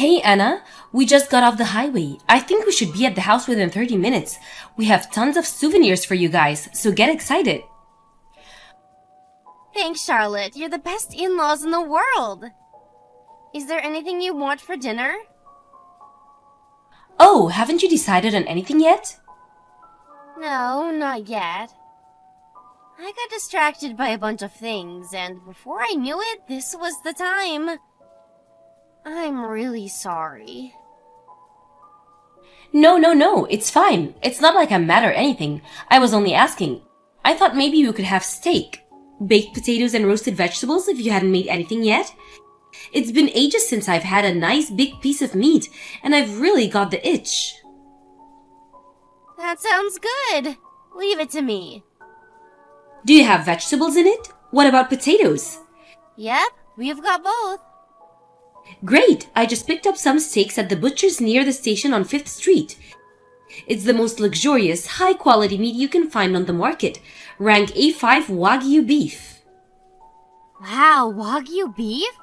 Hey Anna, we just got off the highway. I think we should be at the house within 30 minutes. We have tons of souvenirs for you guys, so get excited. Thanks, Charlotte. You're the best in-laws in the world. Is there anything you want for dinner? Oh, haven't you decided on anything yet? No, not yet. I got distracted by a bunch of things, and before I knew it, this was the time. I'm really sorry. No, it's fine. It's not like I'm mad or anything. I was only asking. I thought maybe we could have steak, baked potatoes and roasted vegetables if you hadn't made anything yet. It's been ages since I've had a nice big piece of meat, and I've really got the itch. That sounds good. Leave it to me. Do you have vegetables in it? What about potatoes? Yep, we've got both. Great! I just picked up some steaks at the butcher's near the station on 5th Street. It's the most luxurious, high-quality meat you can find on the market. Rank A5 Wagyu beef. Wow, Wagyu beef?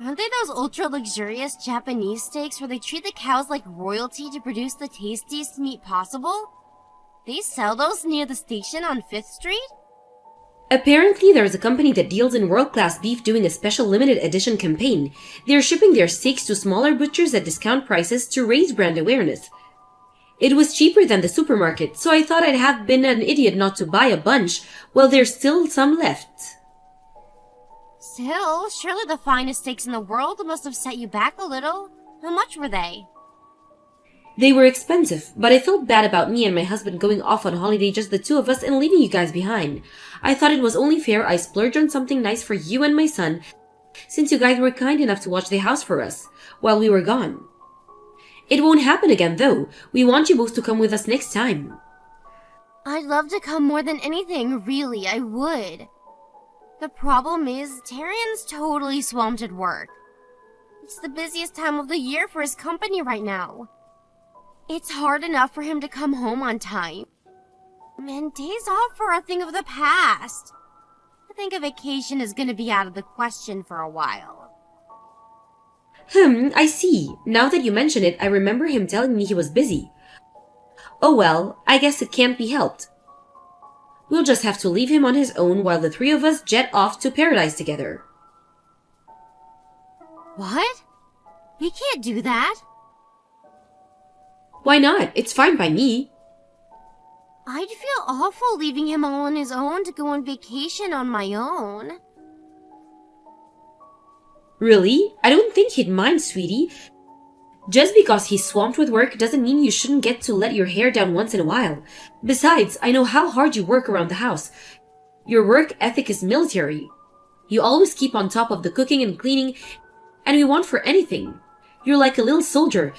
Aren't they those ultra-luxurious Japanese steaks where they treat the cows like royalty to produce the tastiest meat possible? They sell those near the station on 5th Street? Apparently, there's a company that deals in world-class beef doing a special limited edition campaign. They're shipping their steaks to smaller butchers at discount prices to raise brand awareness. It was cheaper than the supermarket, so I thought I'd have been an idiot not to buy a bunch while there's still some left. Still, surely the finest steaks in the world must have set you back a little. How much were they? They were expensive, but I felt bad about me and my husband going off on holiday, just the two of us, and leaving you guys behind. I thought it was only fair I splurged on something nice for you and my son, since you guys were kind enough to watch the house for us while we were gone. It won't happen again, though. We want you both to come with us next time. I'd love to come more than anything, really, I would. The problem is, Tarian's totally swamped at work. It's the busiest time of the year for his company right now. It's hard enough for him to come home on time. And days off are a thing of the past. I think a vacation is going to be out of the question for a while. I see. Now that you mention it, I remember him telling me he was busy. Oh well, I guess it can't be helped. We'll just have to leave him on his own while the three of us jet off to paradise together. What? We can't do that. Why not? It's fine by me. I'd feel awful leaving him all on his own to go on vacation on my own. Really? I don't think he'd mind, sweetie. Just because he's swamped with work doesn't mean you shouldn't get to let your hair down once in a while. Besides, I know how hard you work around the house. Your work ethic is military. You always keep on top of the cooking and cleaning, and we want for anything. You're like a little soldier.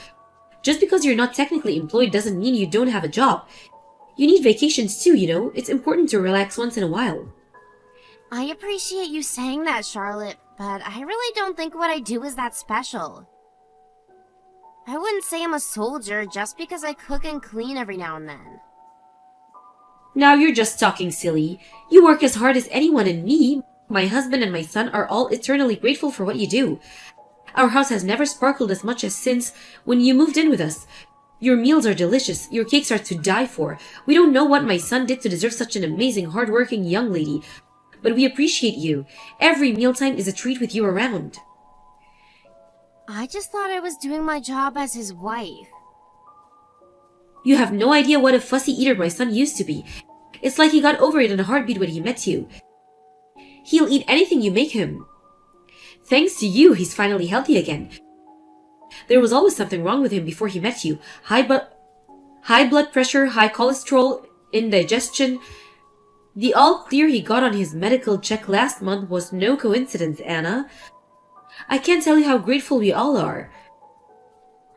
Just because you're not technically employed doesn't mean you don't have a job. You need vacations too, you know. It's important to relax once in a while. I appreciate you saying that, Charlotte, but I really don't think what I do is that special. I wouldn't say I'm a soldier just because I cook and clean every now and then. Now you're just talking silly. You work as hard as anyone, and me, my husband and my son are all eternally grateful for what you do. Our house has never sparkled as much as since when you moved in with us. Your meals are delicious. Your cakes are to die for. We don't know what my son did to deserve such an amazing, hard-working young lady, but we appreciate you. Every mealtime is a treat with you around. I just thought I was doing my job as his wife. You have no idea what a fussy eater my son used to be. It's like he got over it in a heartbeat when he met you. He'll eat anything you make him. Thanks to you, he's finally healthy again. There was always something wrong with him before he met you. High blood pressure, high cholesterol, indigestion. The all clear he got on his medical check last month was no coincidence, Anna. I can't tell you how grateful we all are.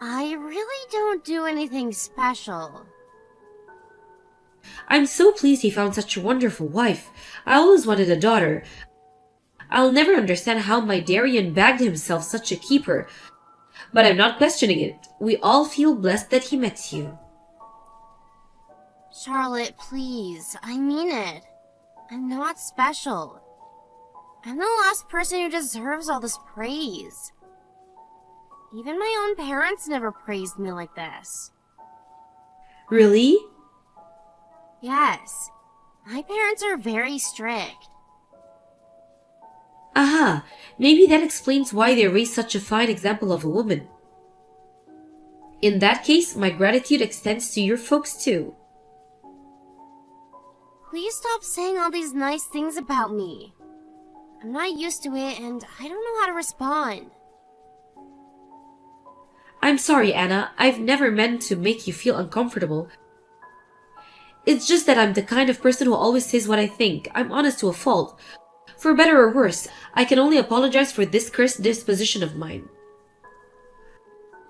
I really don't do anything special. I'm so pleased he found such a wonderful wife. I always wanted a daughter. I'll never understand how my Darian bagged himself such a keeper. But I'm not questioning it. We all feel blessed that he met you. Charlotte, please. I mean it. I'm not special. I'm the last person who deserves all this praise. Even my own parents never praised me like this. Really? Yes, my parents are very strict. Aha, maybe that explains why they raised such a fine example of a woman. In that case, my gratitude extends to your folks too. Please stop saying all these nice things about me. I'm not used to it and I don't know how to respond. I'm sorry, Anna. I've never meant to make you feel uncomfortable. It's just that I'm the kind of person who always says what I think. I'm honest to a fault. For better or worse, I can only apologize for this cursed disposition of mine.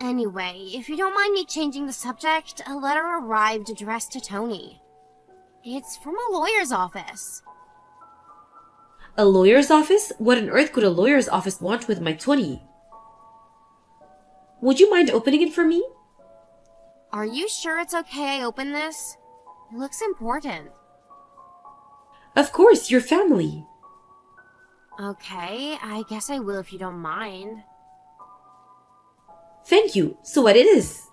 Anyway, if you don't mind me changing the subject, a letter arrived addressed to Tony. It's from a lawyer's office. A lawyer's office? What on earth could a lawyer's office want with my 20? Would you mind opening it for me? Are you sure it's okay I open this? It looks important. Of course, your family. Okay, I guess I will if you don't mind. Thank you. So what it is?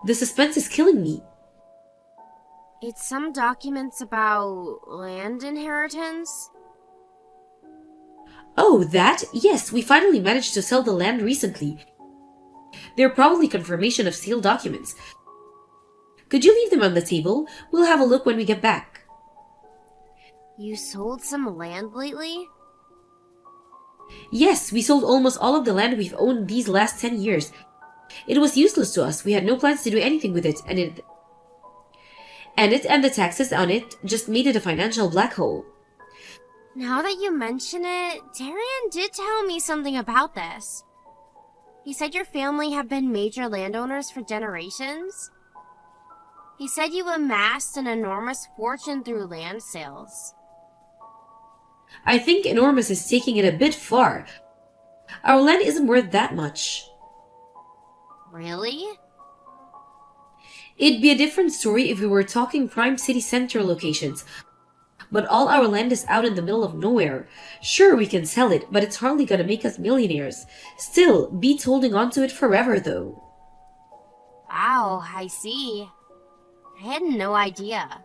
The suspense is killing me. It's some documents about land inheritance. Oh, that? Yes, we finally managed to sell the land recently. They're probably confirmation of sale documents. Could you leave them on the table? We'll have a look when we get back. You sold some land lately? Yes, we sold almost all of the land we've owned these last 10 years. It was useless to us. We had no plans to do anything with it, and the taxes on it just made it a financial black hole. Now that you mention it, Darian did tell me something about this. He said your family have been major landowners for generations. He said you amassed an enormous fortune through land sales. I think enormous is taking it a bit far. Our land isn't worth that much. Really? It'd be a different story if we were talking prime city center locations. But all our land is out in the middle of nowhere. Sure, we can sell it, but it's hardly gonna make us millionaires. Still, beats holding on to it forever, though. Wow, I see. I had no idea.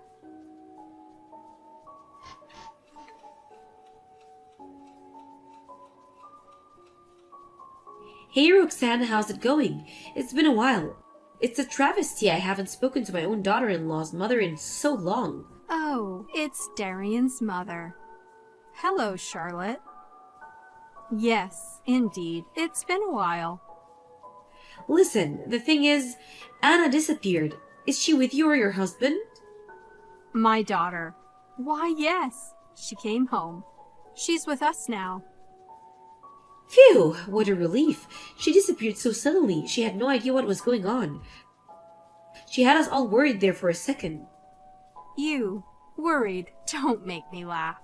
Hey, Roxanne, how's it going? It's been a while. It's a travesty I haven't spoken to my own daughter-in-law's mother in so long. Oh, it's Darian's mother. Hello, Charlotte. Yes, indeed. It's been a while. Listen, the thing is, Anna disappeared. Is she with you or your husband? My daughter. Why, yes. She came home. She's with us now. Phew, what a relief. She disappeared so suddenly. She had no idea what was going on. She had us all worried there for a second. You, worried, don't make me laugh.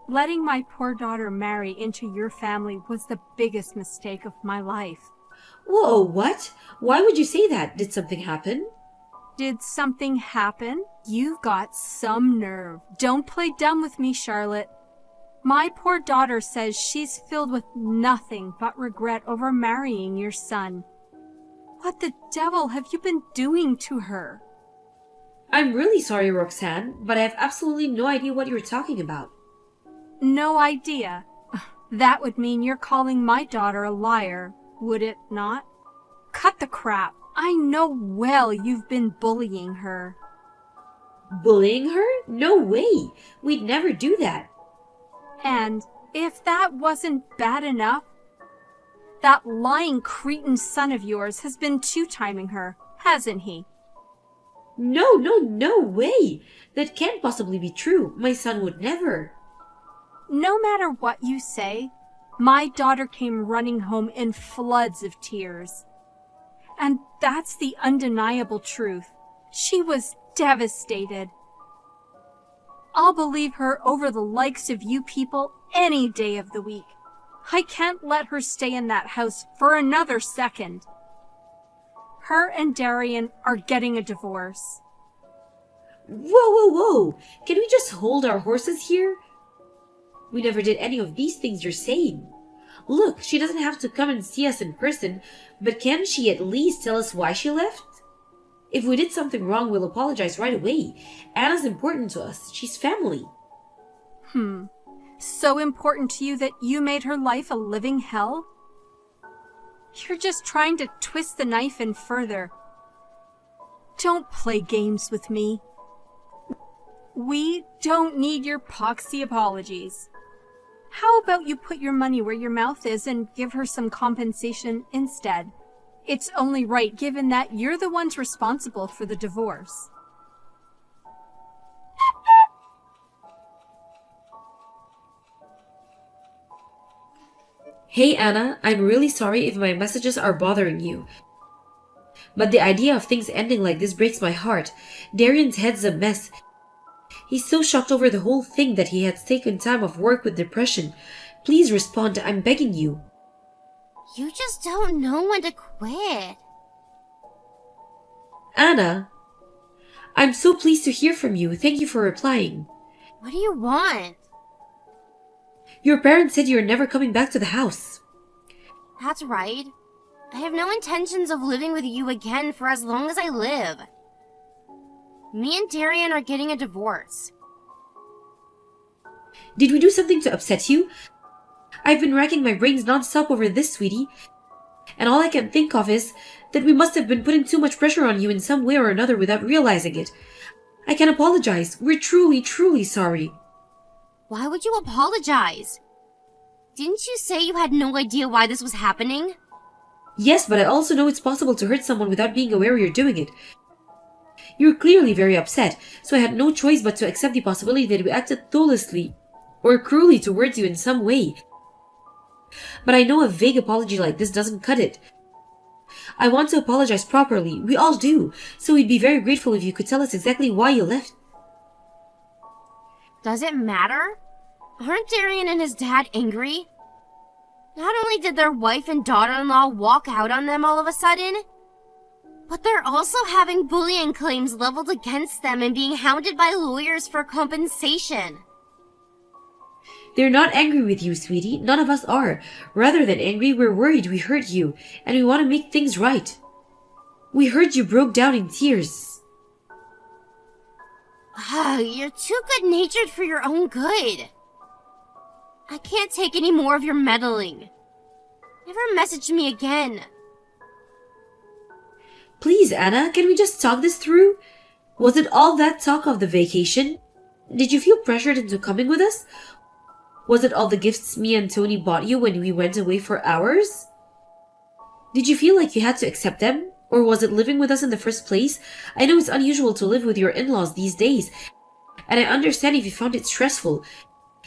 Letting my poor daughter marry into your family was the biggest mistake of my life. Whoa, what? Why would you say that? Did something happen? Did something happen? You've got some nerve. Don't play dumb with me, Charlotte. My poor daughter says she's filled with nothing but regret over marrying your son. What the devil have you been doing to her? I'm really sorry, Roxanne, but I have absolutely no idea what you're talking about. No idea? That would mean you're calling my daughter a liar, would it not? Cut the crap. I know well you've been bullying her. Bullying her? No way. We'd never do that. And if that wasn't bad enough, that lying cretin son of yours has been two-timing her, hasn't he? No way. That can't possibly be true. My son would never. No matter what you say, my daughter came running home in floods of tears. And that's the undeniable truth. She was devastated. I'll believe her over the likes of you people any day of the week. I can't let her stay in that house for another second. Her and Darian are getting a divorce. Whoa. Can we just hold our horses here? We never did any of these things you're saying. Look, she doesn't have to come and see us in person, but can she at least tell us why she left? If we did something wrong, we'll apologize right away. Anna's important to us. She's family. So important to you that you made her life a living hell? You're just trying to twist the knife in further. Don't play games with me. We don't need your poxy apologies. How about you put your money where your mouth is and give her some compensation instead? It's only right, given that you're the ones responsible for the divorce. Hey Anna, I'm really sorry if my messages are bothering you. But the idea of things ending like this breaks my heart. Darian's head's a mess. He's so shocked over the whole thing that he has taken time off work with depression. Please respond, I'm begging you. You just don't know when to quit. Anna, I'm so pleased to hear from you. Thank you for replying. What do you want? Your parents said you're never coming back to the house. That's right. I have no intentions of living with you again for as long as I live. Me and Darian are getting a divorce. Did we do something to upset you? I've been racking my brains non-stop over this, sweetie. And all I can think of is that we must have been putting too much pressure on you in some way or another without realizing it. I can apologize. We're truly, truly sorry. Why would you apologize? Didn't you say you had no idea why this was happening? Yes, but I also know it's possible to hurt someone without being aware you're doing it. You're clearly very upset, so I had no choice but to accept the possibility that we acted thoughtlessly or cruelly towards you in some way. But I know a vague apology like this doesn't cut it. I want to apologize properly. We all do. So we'd be very grateful if you could tell us exactly why you left. Does it matter? Aren't Darian and his dad angry? Not only did their wife and daughter-in-law walk out on them all of a sudden, but they're also having bullying claims leveled against them and being hounded by lawyers for compensation. They're not angry with you, sweetie. None of us are. Rather than angry, we're worried we hurt you, and we want to make things right. We heard you broke down in tears. You're too good-natured for your own good. I can't take any more of your meddling. Never message me again. Please, Anna, can we just talk this through? Was it all that talk of the vacation? Did you feel pressured into coming with us? Was it all the gifts me and Tony bought you when we went away for hours? Did you feel like you had to accept them? Or was it living with us in the first place? I know it's unusual to live with your in-laws these days, and I understand if you found it stressful.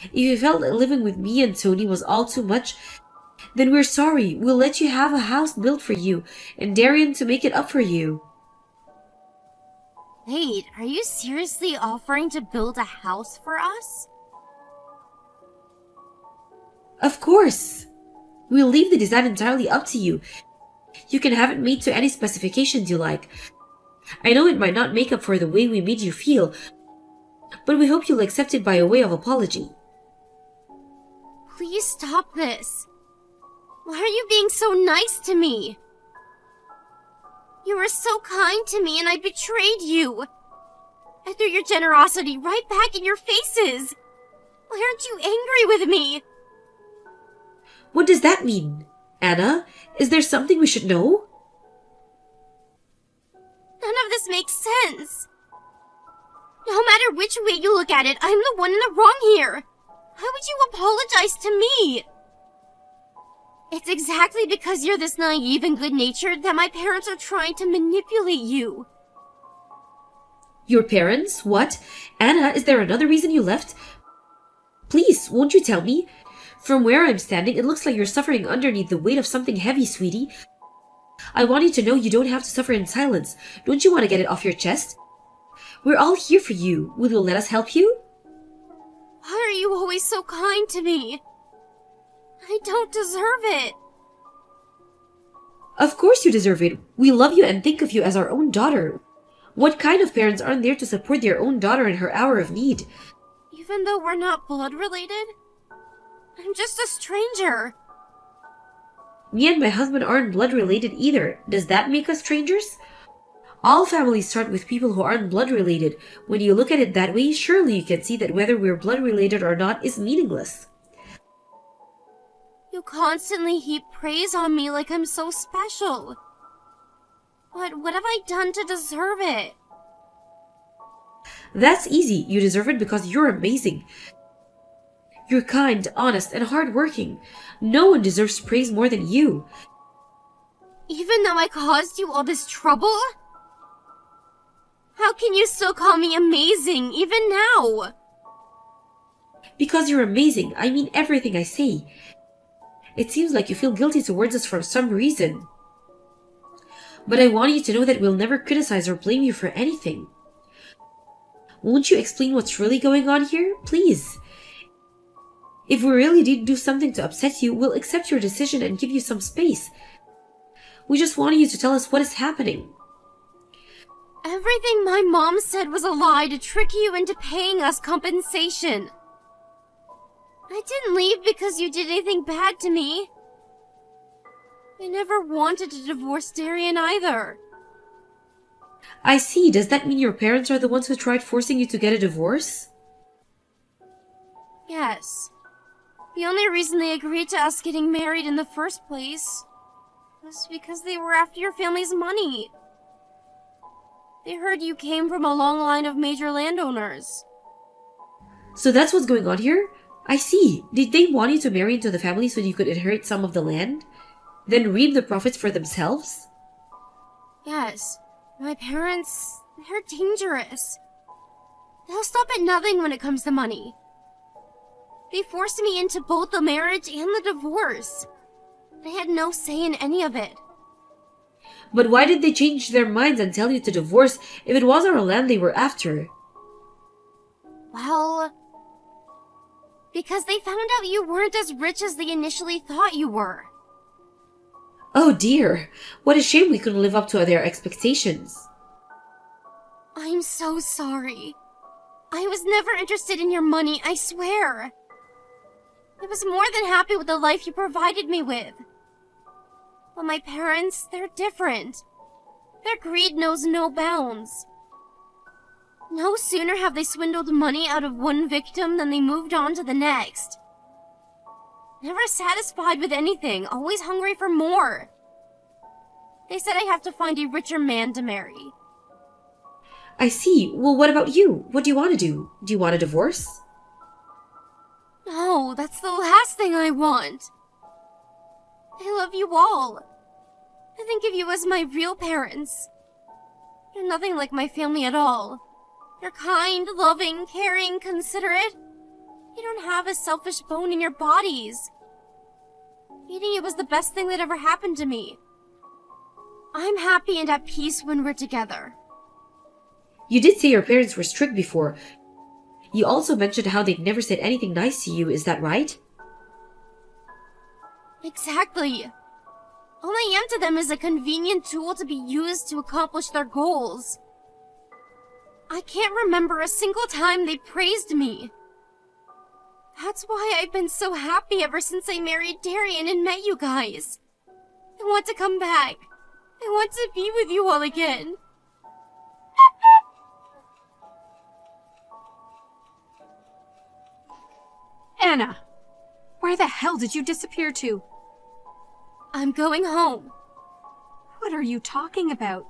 If you felt that living with me and Tony was all too much, then we're sorry. We'll let you have a house built for you, and Darian to make it up for you. Wait, are you seriously offering to build a house for us? Of course. We'll leave the design entirely up to you. You can have it made to any specifications you like. I know it might not make up for the way we made you feel, but we hope you'll accept it by a way of apology. Please stop this. Why are you being so nice to me? You were so kind to me and I betrayed you. I threw your generosity right back in your faces. Why aren't you angry with me? What does that mean? Anna, is there something we should know? None of this makes sense. No matter which way you look at it, I'm the one in the wrong here. Why would you apologize to me? It's exactly because you're this naive and good-natured that my parents are trying to manipulate you. Your parents? What? Anna, is there another reason you left? Please, won't you tell me? From where I'm standing, it looks like you're suffering underneath the weight of something heavy, sweetie. I want you to know you don't have to suffer in silence. Don't you want to get it off your chest? We're all here for you. Will you let us help you? Why are you always so kind to me? I don't deserve it. Of course you deserve it. We love you and think of you as our own daughter. What kind of parents aren't there to support their own daughter in her hour of need? Even though we're not blood related? I'm just a stranger. Me and my husband aren't blood related either. Does that make us strangers? All families start with people who aren't blood related. When you look at it that way, surely you can see that whether we're blood related or not is meaningless. You constantly heap praise on me like I'm so special. But what have I done to deserve it? That's easy. You deserve it because you're amazing. You're kind, honest, and hardworking. No one deserves praise more than you. Even though I caused you all this trouble? How can you still call me amazing, even now? Because you're amazing. I mean everything I say. It seems like you feel guilty towards us for some reason. But I want you to know that we'll never criticize or blame you for anything. Won't you explain what's really going on here? Please. If we really did do something to upset you, we'll accept your decision and give you some space. We just wanted you to tell us what is happening. Everything my mom said was a lie to trick you into paying us compensation. I didn't leave because you did anything bad to me. I never wanted to divorce Darian either. I see. Does that mean your parents are the ones who tried forcing you to get a divorce? Yes. The only reason they agreed to us getting married in the first place was because they were after your family's money. They heard you came from a long line of major landowners. So that's what's going on here? I see. Did they want you to marry into the family so you could inherit some of the land? Then reap the profits for themselves? Yes. My parents, they're dangerous. They'll stop at nothing when it comes to money. They forced me into both the marriage and the divorce. I had no say in any of it. But why did they change their minds and tell you to divorce if it was our land they were after? Well, because they found out you weren't as rich as they initially thought you were. Oh dear, what a shame we couldn't live up to their expectations. I'm so sorry. I was never interested in your money, I swear. I was more than happy with the life you provided me with. But my parents, they're different. Their greed knows no bounds. No sooner have they swindled money out of one victim than they moved on to the next. Never satisfied with anything, always hungry for more. They said I have to find a richer man to marry. I see. Well, what about you? What do you want to do? Do you want a divorce? No, that's the last thing I want. I love you all. I think of you as my real parents. You're nothing like my family at all. You're kind, loving, caring, considerate. You don't have a selfish bone in your bodies. Meeting you was the best thing that ever happened to me. I'm happy and at peace when we're together. You did say your parents were strict before. You also mentioned how they'd never said anything nice to you, is that right? Exactly. All I am to them is a convenient tool to be used to accomplish their goals. I can't remember a single time they praised me. That's why I've been so happy ever since I married Darian and met you guys. I want to come back. I want to be with you all again. Anna, where the hell did you disappear to? I'm going home. What are you talking about?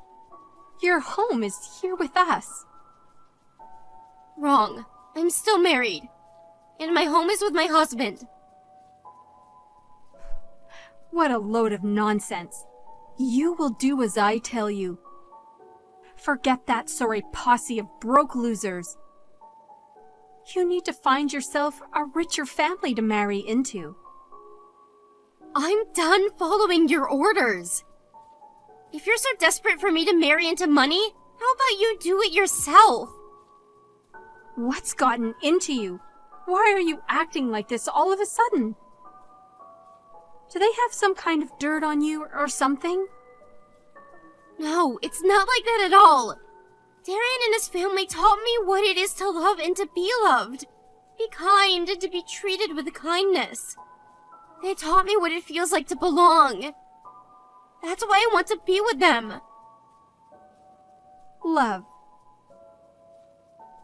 Your home is here with us. Wrong. I'm still married. And my home is with my husband. What a load of nonsense. You will do as I tell you. Forget that sorry posse of broke losers. You need to find yourself a richer family to marry into. I'm done following your orders. If you're so desperate for me to marry into money, how about you do it yourself? What's gotten into you? Why are you acting like this all of a sudden? Do they have some kind of dirt on you or something? No, it's not like that at all. Darian and his family taught me what it is to love and to be loved. Be kind and to be treated with kindness. They taught me what it feels like to belong. That's why I want to be with them. Love.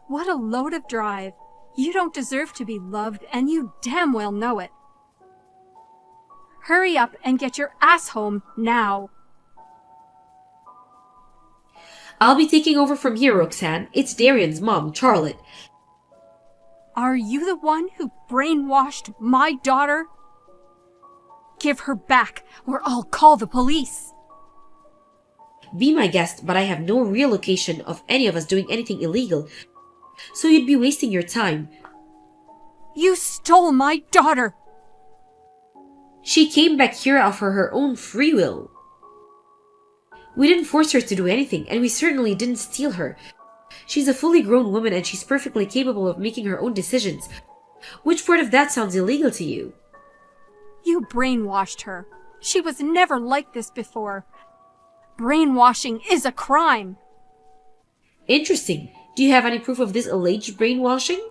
What a load of drive. You don't deserve to be loved, and you damn well know it. Hurry up and get your ass home now. I'll be taking over from here, Roxanne. It's Darian's mom, Charlotte. Are you the one who brainwashed my daughter? Give her back, or I'll call the police. Be my guest, but I have no real location of any of us doing anything illegal, so you'd be wasting your time. You stole my daughter! She came back here of her own free will. We didn't force her to do anything, and we certainly didn't steal her. She's a fully grown woman and she's perfectly capable of making her own decisions. Which part of that sounds illegal to you? You brainwashed her. She was never like this before. Brainwashing is a crime. Interesting. Do you have any proof of this alleged brainwashing?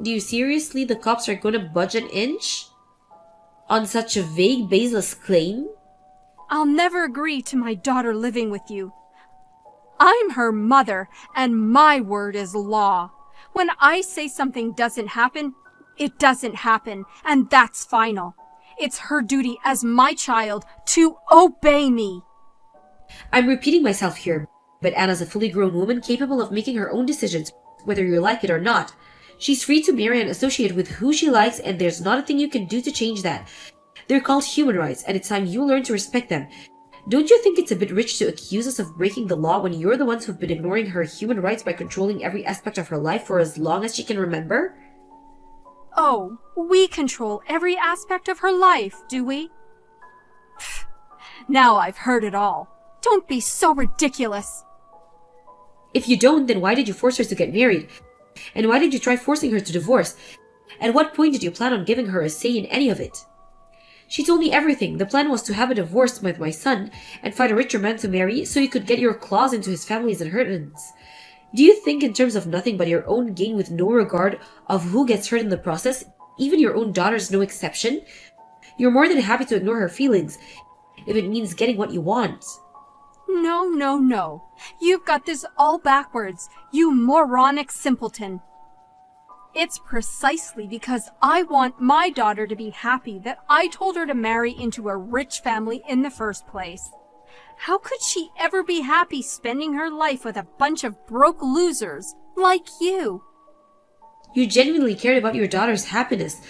Do you seriously the cops are going to budge an inch on such a vague, baseless claim? I'll never agree to my daughter living with you. I'm her mother, and my word is law. When I say something doesn't happen, it doesn't happen, and that's final. It's her duty as my child to obey me. I'm repeating myself here, but Anna's a fully grown woman capable of making her own decisions, whether you like it or not. She's free to marry and associate with who she likes, and there's not a thing you can do to change that. They're called human rights, and it's time you learn to respect them. Don't you think it's a bit rich to accuse us of breaking the law when you're the ones who've been ignoring her human rights by controlling every aspect of her life for as long as she can remember? Oh, we control every aspect of her life, do we? Pfft, now I've heard it all. Don't be so ridiculous. If you don't, then why did you force her to get married? And why did you try forcing her to divorce? At what point did you plan on giving her a say in any of it? She told me everything. The plan was to have a divorce with my son and find a richer man to marry so you could get your claws into his family's inheritance. Do you think in terms of nothing but your own gain with no regard of who gets hurt in the process, even your own daughter's no exception? You're more than happy to ignore her feelings if it means getting what you want. No. You've got this all backwards, you moronic simpleton. It's precisely because I want my daughter to be happy that I told her to marry into a rich family in the first place. How could she ever be happy spending her life with a bunch of broke losers like you? You genuinely cared about your daughter's happiness.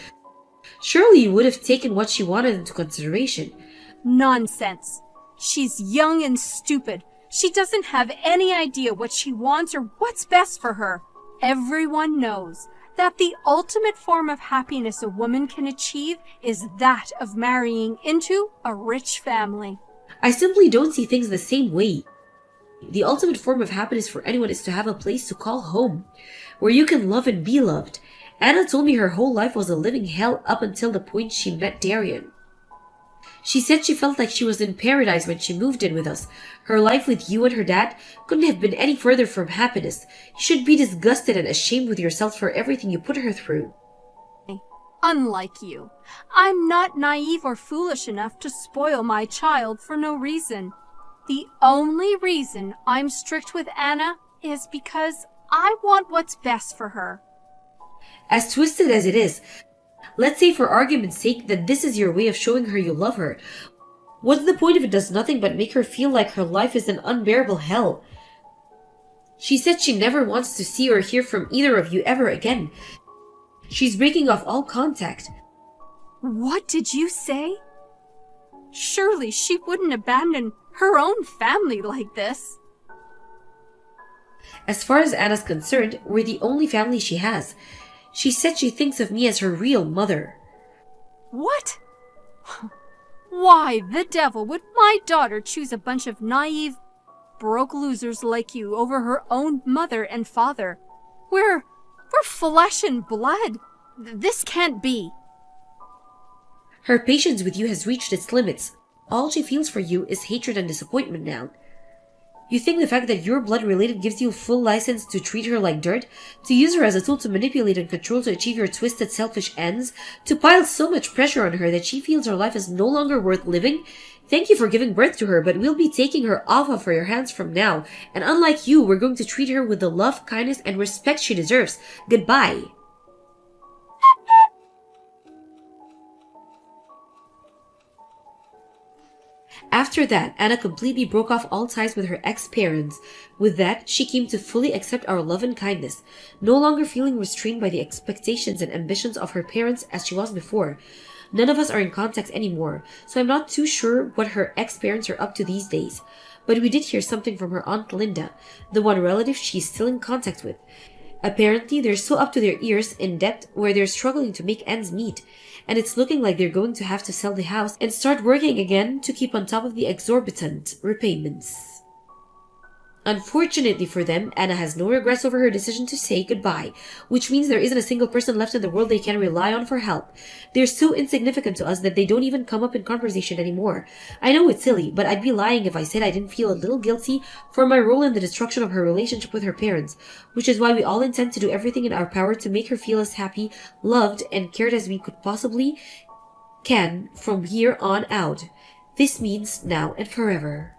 Surely you would have taken what she wanted into consideration. Nonsense. She's young and stupid. She doesn't have any idea what she wants or what's best for her. Everyone knows that the ultimate form of happiness a woman can achieve is that of marrying into a rich family. I simply don't see things the same way. The ultimate form of happiness for anyone is to have a place to call home, where you can love and be loved. Anna told me her whole life was a living hell up until the point she met Darian. She said she felt like she was in paradise when she moved in with us. Her life with you and her dad couldn't have been any further from happiness. You should be disgusted and ashamed with yourself for everything you put her through. Unlike you, I'm not naive or foolish enough to spoil my child for no reason. The only reason I'm strict with Anna is because I want what's best for her. As twisted as it is, let's say for argument's sake that this is your way of showing her you love her. What's the point if it does nothing but make her feel like her life is an unbearable hell? She said she never wants to see or hear from either of you ever again. She's breaking off all contact. What did you say? Surely she wouldn't abandon her own family like this. As far as Anna's concerned, we're the only family she has. She said she thinks of me as her real mother. What? Why the devil would my daughter choose a bunch of naive, broke losers like you over her own mother and father? We're flesh and blood. This can't be. Her patience with you has reached its limits. All she feels for you is hatred and disappointment now. You think the fact that you're blood related gives you full license to treat her like dirt? To use her as a tool to manipulate and control to achieve your twisted, selfish ends? To pile so much pressure on her that she feels her life is no longer worth living? Thank you for giving birth to her, but we'll be taking her off of your hands from now. And unlike you, we're going to treat her with the love, kindness, and respect she deserves. Goodbye. After that, Anna completely broke off all ties with her ex-parents. With that, she came to fully accept our love and kindness, no longer feeling restrained by the expectations and ambitions of her parents as she was before. None of us are in contact anymore, so I'm not too sure what her ex-parents are up to these days. But we did hear something from her Aunt Linda, the one relative she's still in contact with. Apparently, they're so up to their ears in debt where they're struggling to make ends meet, and it's looking like they're going to have to sell the house and start working again to keep on top of the exorbitant repayments. Unfortunately for them, Anna has no regrets over her decision to say goodbye, which means there isn't a single person left in the world they can rely on for help. They're so insignificant to us that they don't even come up in conversation anymore. I know it's silly, but I'd be lying if I said I didn't feel a little guilty for my role in the destruction of her relationship with her parents, which is why we all intend to do everything in our power to make her feel as happy, loved, and cared as we could possibly can from here on out. This means now and forever.